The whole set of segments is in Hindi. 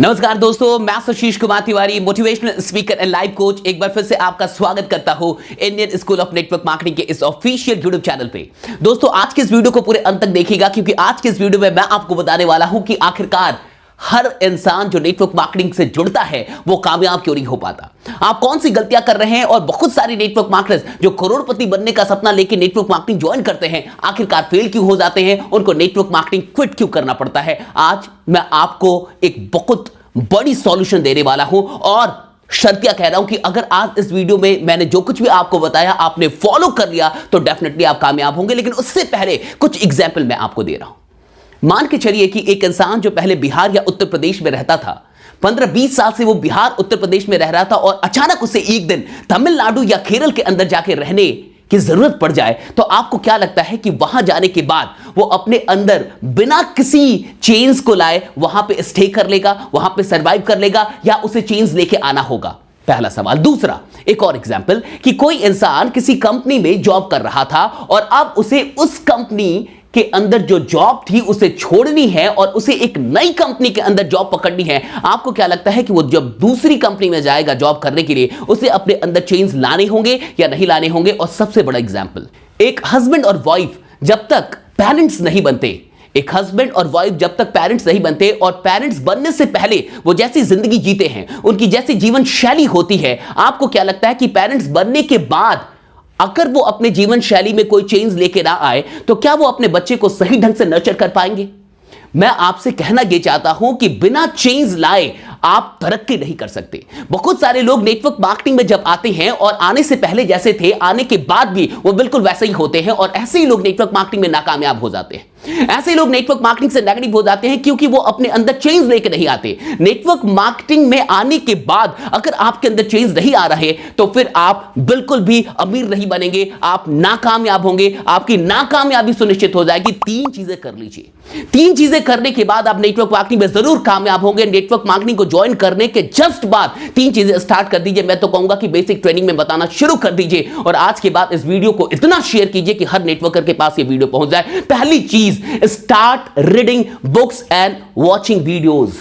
नमस्कार दोस्तों, मैं Ashish Kumar Tiwari, motivational speaker and life coach. एक बार फिर से आपका स्वागत करता हूं Indian school of network marketing के इस ऑफिशियल यूट्यूब चैनल पे। दोस्तों, आज के इस वीडियो को पूरे अंत तक देखिएगा, क्योंकि आज के इस वीडियो में मैं आपको बताने वाला हूं कि आखिरकार हर इंसान जो नेटवर्क मार्केटिंग से जुड़ता है वो कामयाब क्यों नहीं हो पाता। आप कौन सी गलतियां कर रहे हैं और बहुत सारे नेटवर्क मार्केटर्स जो करोड़पति बनने का सपना लेके नेटवर्क मार्केटिंग ज्वाइन करते हैं आखिरकार फेल क्यों हो जाते हैं, उनको नेटवर्क मार्केटिंग क्विट क्यों करना पड़ता है। आज मैं आपको एक बहुत बड़ी सॉल्यूशन देने वाला हूं और शर्तिया कह रहा हूं कि अगर आज इस वीडियो में मैंने जो कुछ भी आपको बताया आपने फॉलो कर लिया तो डेफिनेटली आप कामयाब होंगे। लेकिन उससे पहले कुछ एग्जाम्पल मैं आपको दे रहा हूं। मान के चलिए कि एक इंसान जो पहले बिहार या उत्तर प्रदेश में रहता था, 15-20 साल से वो बिहार उत्तर प्रदेश में रह रहा था और अचानक उसे एक दिन तमिलनाडु या केरल के अंदर जाके रहने की जरूरत पड़ जाए, तो आपको क्या लगता है कि वहां जाने के बाद वो अपने अंदर बिना किसी चेंज को लाए वहां पे स्टे कर लेगा, वहां पे सरवाइव कर लेगा, या उसे चेंज लेके आना होगा? पहला सवाल। दूसरा, एक और एग्जाम्पल कि कोई इंसान किसी कंपनी में जॉब कर रहा था और अब उसे उस कंपनी के अंदर जो जॉब थी उसे छोड़नी है और उसे एक नई कंपनी के अंदर जॉब पकड़नी है। आपको क्या लगता है कि वो जब दूसरी कंपनी में जाएगा जॉब करने के लिए उसे अपने अंदर चेंज लाने होंगे या नहीं लाने होंगे? और सबसे बड़ा एग्जाम्पल, एक हस्बैंड और वाइफ जब तक पेरेंट्स नहीं बनते, एक हस्बैंड और वाइफ जब तक पेरेंट्स नहीं बनते और पेरेंट्स बनने से पहले वो जैसी जिंदगी जीते हैं, उनकी जैसी जीवन शैली होती है, आपको क्या लगता है कि पेरेंट्स बनने के बाद अगर वो अपने जीवन शैली में कोई चेंज लेके ना आए तो क्या वो अपने बच्चे को सही ढंग से नर्चर कर पाएंगे? मैं आपसे कहना यह चाहता हूं कि बिना चेंज लाए आप तरक्की नहीं कर सकते। बहुत सारे लोग नेटवर्क मार्केटिंग में जब आते हैं और आने से पहले जैसे थे, आने के बाद भी वो बिल्कुल वैसे ही होते हैं और ऐसे ही लोग नेटवर्क मार्केटिंग में नाकामयाब हो जाते हैं। ऐसे लोग नेटवर्क मार्केटिंग से नेगेटिव हो जाते हैं क्योंकि वो अपने अंदर चेंज लेके नहीं आते। नेटवर्क मार्केटिंग में आने के बाद अगर आपके अंदर चेंज नहीं आ रहे तो फिर आप बिल्कुल भी अमीर नहीं बनेंगे, आप नाकामयाब होंगे, आपकी नाकामयाबी सुनिश्चित हो जाएगी। 3 चीजें कर लीजिए। 3 चीजें करने के बाद आप नेटवर्क मार्केटिंग में जरूर कामयाब होंगे। नेटवर्क मार्केटिंग को ज्वाइन करने के जस्ट बाद 3 चीजें स्टार्ट कर दीजिए। मैं तो कहूंगा कि बेसिक ट्रेनिंग में बताना शुरू कर दीजिए और आज के बाद इस वीडियो को इतना शेयर कीजिए कि हर नेटवर्कर के पास ये वीडियो पहुंच जाए। पहली चीज, start reading books and watching videos.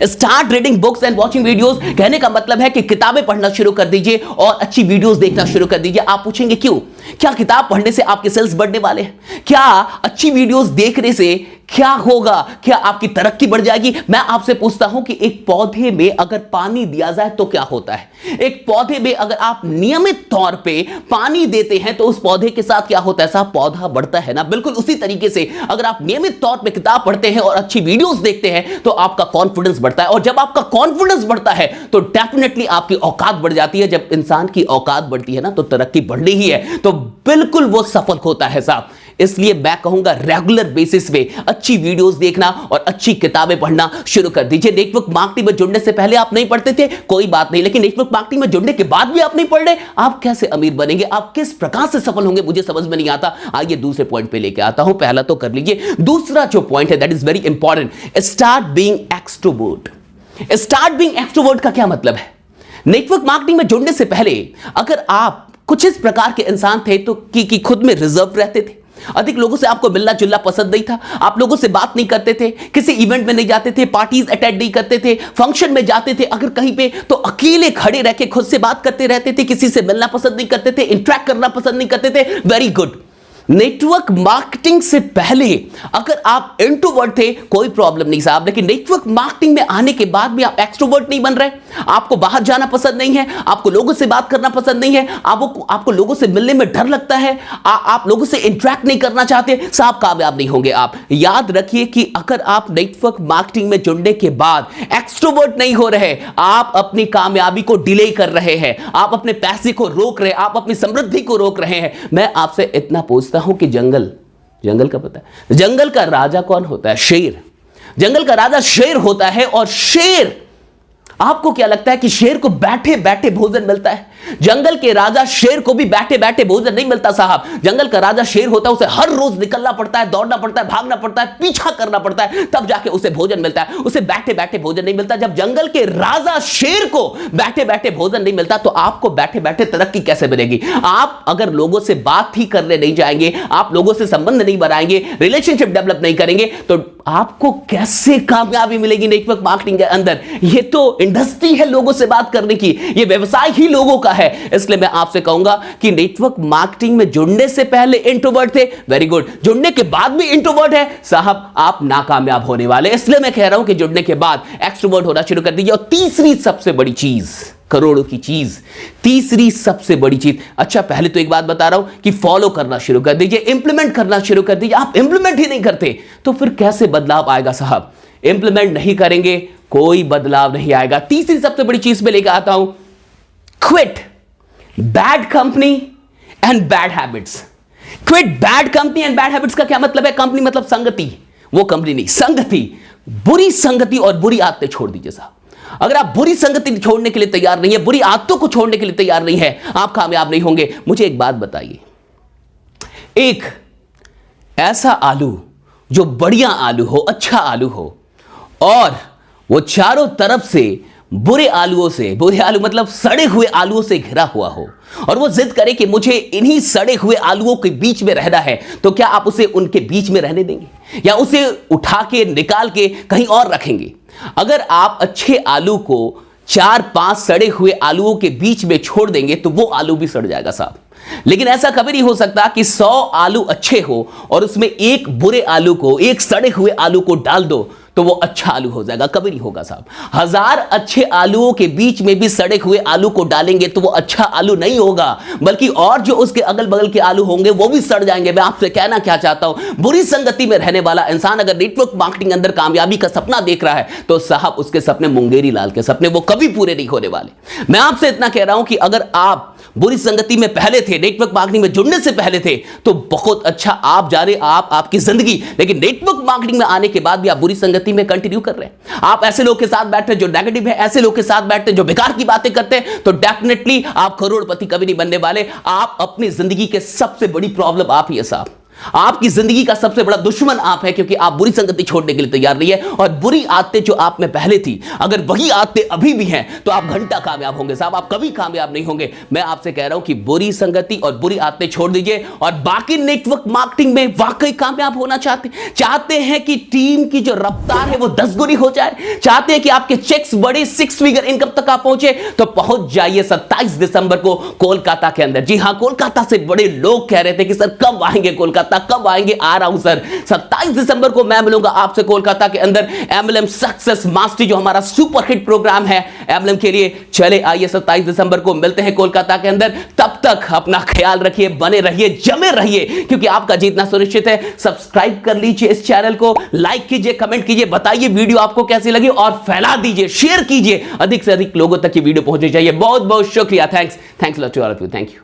Start reading books and watching videos कहने का मतलब है कि किताबें पढ़ना शुरू कर दीजिए और अच्छी वीडियोस देखना शुरू कर दीजिए। आप पूछेंगे क्यों? क्या किताब पढ़ने से आपके सेल्स बढ़ने वाले हैं? क्या अच्छी वीडियोस देखने से क्या होगा? क्या आपकी तरक्की बढ़ जाएगी? मैं आपसे पूछता हूं कि एक पौधे में अगर पानी दिया जाए तो क्या होता है? एक पौधे में अगर आप नियमित तौर पे पानी देते हैं तो उस पौधे के साथ क्या होता है? साहब, पौधा बढ़ता है ना। बिल्कुल उसी तरीके से अगर आप नियमित तौर पे किताब पढ़ते हैं और अच्छी वीडियोस देखते हैं तो आपका कॉन्फिडेंस बढ़ता है और जब आपका कॉन्फिडेंस बढ़ता है तो डेफिनेटली आपकी औकात बढ़ जाती है। जब इंसान की औकात बढ़ती है ना तो तरक्की बढ़नी ही है, तो बिल्कुल वो सफल होता है साहब। इसलिए मैं कहूंगा रेगुलर बेसिस पे अच्छी वीडियोस देखना और अच्छी किताबें पढ़ना शुरू कर दीजिए। नेटवर्क मार्केटिंग में जुड़ने से पहले आप नहीं पढ़ते थे, कोई बात नहीं, लेकिन नेटवर्क मार्केटिंग में जुड़ने के बाद भी आप नहीं पढ़ रहे, आप कैसे अमीर बनेंगे? आप किस प्रकार से सफल होंगे? मुझे समझ में नहीं आता। आइए दूसरे पॉइंट पे लेके आता हूं। पहला तो कर लीजिए, दूसरा जो पॉइंट है that is very important, start being extrovert. Start being extrovert का क्या मतलब है? नेटवर्क मार्केटिंग में जुड़ने से पहले अगर आप कुछ इस प्रकार के इंसान थे तो कि खुद में रिजर्व रहते थे, अधिक लोगों से आपको मिलना जुलना पसंद नहीं था, आप लोगों से बात नहीं करते थे, किसी इवेंट में नहीं जाते थे, पार्टीज अटेंड नहीं करते थे, फंक्शन में जाते थे अगर कहीं पे तो अकेले खड़े रह के खुद से बात करते रहते थे, किसी से मिलना पसंद नहीं करते थे, इंटरेक्ट करना पसंद नहीं करते थे। Very good. नेटवर्क मार्केटिंग से पहले अगर आप इंट्रोवर्ट थे कोई प्रॉब्लम नहीं साहब, लेकिन नेटवर्क मार्केटिंग में आने के बाद भी आप एक्सट्रोवर्ट नहीं बन रहे, आपको बाहर जाना पसंद नहीं है, आपको लोगों से बात करना पसंद नहीं है, आपको लोगों से मिलने में डर लगता है, आप लोगों से इंटरेक्ट नहीं करना चाहते, साहब कामयाब नहीं होंगे आप। याद रखिए कि अगर आप नेटवर्क मार्केटिंग में जुड़ने के बाद एक्सट्रोवर्ट नहीं हो रहे, आप अपनी कामयाबी को डिले कर रहे हैं, आप अपने पैसे को रोक रहे हैं, आप अपनी समृद्धि को रोक रहे हैं। मैं आपसे इतना पूछता हूं कि जंगल का पता है? जंगल का राजा कौन होता है? शेर। जंगल का राजा शेर होता है और शेर, आपको क्या लगता है कि शेर को बैठे बैठे भोजन मिलता है? जंगल के राजा शेर को भी बैठे बैठे भोजन नहीं मिलता साहब। जंगल का राजा शेर होता है, उसे हर रोज निकलना पड़ता है, दौड़ना पड़ता है, भागना पड़ता है, पीछा करना पड़ता है, तब जाके उसे भोजन मिलता है। उसे बैठे बैठे भोजन नहीं मिलता। जब जंगल के राजा शेर को बैठे बैठे भोजन नहीं मिलता तो आपको बैठे बैठे तरक्की कैसे मिलेगी? आप अगर लोगों से बात ही करने नहीं जाएंगे, आप लोगों से संबंध नहीं बनाएंगे, रिलेशनशिप डेवलप नहीं करेंगे तो आपको कैसे कामयाबी मिलेगी नेटवर्क मार्केटिंग के अंदर? ये तो इंडस्ट्री है लोगों से बात करने की, ये व्यवसाय ही लोगों का है। इसलिए मैं आपसे कहूंगा कि नेटवर्क मार्केटिंग में जुड़ने से पहले इंट्रोवर्ट थे, वेरी गुड। जुड़ने के बाद भी इंट्रोवर्ट है, साहब आप नाकामयाब होने वाले। इसलिए मैं कह रहा हूं कि जुड़ने के बाद एक्सट्रोवर्ट होना शुरू कर दीजिए। और तीसरी सबसे बड़ी चीज, करोड़ों की चीज, तीसरी सबसे बड़ी चीज, अच्छा पहले तो एक बात बता रहा हूं कि फॉलो करना शुरू कर दीजिए, इंप्लीमेंट करना शुरू कर दीजिए। आप इंप्लीमेंट ही नहीं करते तो फिर कैसे बदलाव आएगा साहब? इंप्लीमेंट नहीं करेंगे कोई बदलाव नहीं आएगा। तीसरी सबसे बड़ी चीज में लेकर आता हूं, quit bad company and bad habits. Quit bad company and bad habits का क्या मतलब है? कंपनी मतलब संगति, वो कंपनी नहीं, संगति, बुरी संगति और बुरी आदतें छोड़ दीजिए साहब। अगर आप बुरी संगति छोड़ने के लिए तैयार नहीं है, बुरी आदतों को छोड़ने के लिए तैयार नहीं है, आप कामयाब नहीं होंगे। मुझे एक बात बताइए, एक ऐसा आलू जो बढ़िया आलू हो, अच्छा आलू हो, और वो चारों तरफ से बुरे आलूओं से, बुरे आलू मतलब सड़े हुए आलूओं से घिरा हुआ हो, और वो जिद करे कि मुझे इन्हीं सड़े हुए आलूओं के बीच में रहना है, तो क्या आप उसे उनके बीच में रहने देंगे या उसे उठा के निकाल के कहीं और रखेंगे? अगर आप अच्छे आलू को 4-5 सड़े हुए आलूओं के बीच में छोड़ देंगे तो वो आलू भी सड़ जाएगा साहब। लेकिन ऐसा कभी नहीं हो सकता कि 100 आलू अच्छे हो और उसमें एक बुरे आलू को, एक सड़े हुए आलू को डाल दो तो वो अच्छा आलू हो जाएगा, कभी नहीं होगा साहब। 1000 अच्छे आलूओं के बीच में भी सड़े हुए आलू को डालेंगे तो वो अच्छा आलू नहीं होगा, बल्कि और जो उसके अगल बगल के आलू होंगे वो भी सड़ जाएंगे। मैं आपसे कहना क्या चाहता हूं, बुरी संगति में रहने वाला इंसान अगर नेटवर्क मार्केटिंग अंदर कामयाबी का सपना देख रहा है तो साहब उसके सपने मुंगेरी लाल के सपने, वो कभी पूरे नहीं होने वाले। मैं आपसे इतना कह रहा हूं कि अगर आप बुरी संगति में पहले थे, नेटवर्क मार्केटिंग में जुड़ने से पहले थे, तो बहुत अच्छा आप जा रहे, आप आपकी जिंदगी। लेकिन नेटवर्क मार्केटिंग में आने के बाद भी आप बुरी संगति में कंटिन्यू कर रहे हैं, आप ऐसे लोग के साथ बैठे जो नेगेटिव है, ऐसे लोग के साथ बैठे जो बेकार की बातें करते हैं, तो डेफिनेटली आप करोड़पति कभी नहीं बनने वाले। आप अपनी जिंदगी के सबसे बड़ी प्रॉब्लम आप ही है साहब, आपकी जिंदगी का सबसे बड़ा दुश्मन आप है, क्योंकि आप बुरी संगति छोड़ने के लिए तैयार नहीं है। और बुरी आदतें जो आप में पहले थी, अगर वही आदतें अभी भी हैं तो आप घंटा कामयाब होंगे साहब, आप कभी कामयाब नहीं होंगे। मैं आपसे कह रहा हूं कि बुरी संगति और बुरी आदतें छोड़ दीजिए और बाकी नेटवर्क मार्केटिंग में वाकई कामयाब होना चाहते हैं कि टीम की जो रफ्तार है वो 10 गुनी हो जाए, चाहते हैं कि आपके चेक्स बड़े 6 फिगर इनकम तक आप पहुंचे, तो पहुंच जाइए 27 दिसंबर को कोलकाता के अंदर। जी हां, कोलकाता से बड़े लोग कह रहे थे कि सर कब आएंगे कोलकाता, कब आएंगे? आ रहा हूं सर, 27 दिसंबर को मैं मिलूंगा आपसे कोलकाता के अंदर MLM सक्सेस मास्टरी, जो हमारा सुपर हिट प्रोग्राम है MLM के लिए। चले आइए 27 दिसंबर को मिलते हैं कोलकाता के अंदर। तब तक अपना ख्याल रखिए, बने रहिए, जमे रहिए, क्योंकि आपका जीतना सुनिश्चित है। सब्सक्राइब कर लीजिए इस चैनल को, लाइक कीजिए, कमेंट कीजिए, बताइए वीडियो आपको कैसी लगी और फैला दीजिए, शेयर कीजिए, अधिक से अधिक लोगों तक की वीडियो पहुंचनी चाहिए। बहुत बहुत शुक्रिया, thanks lot to all of you, thank you.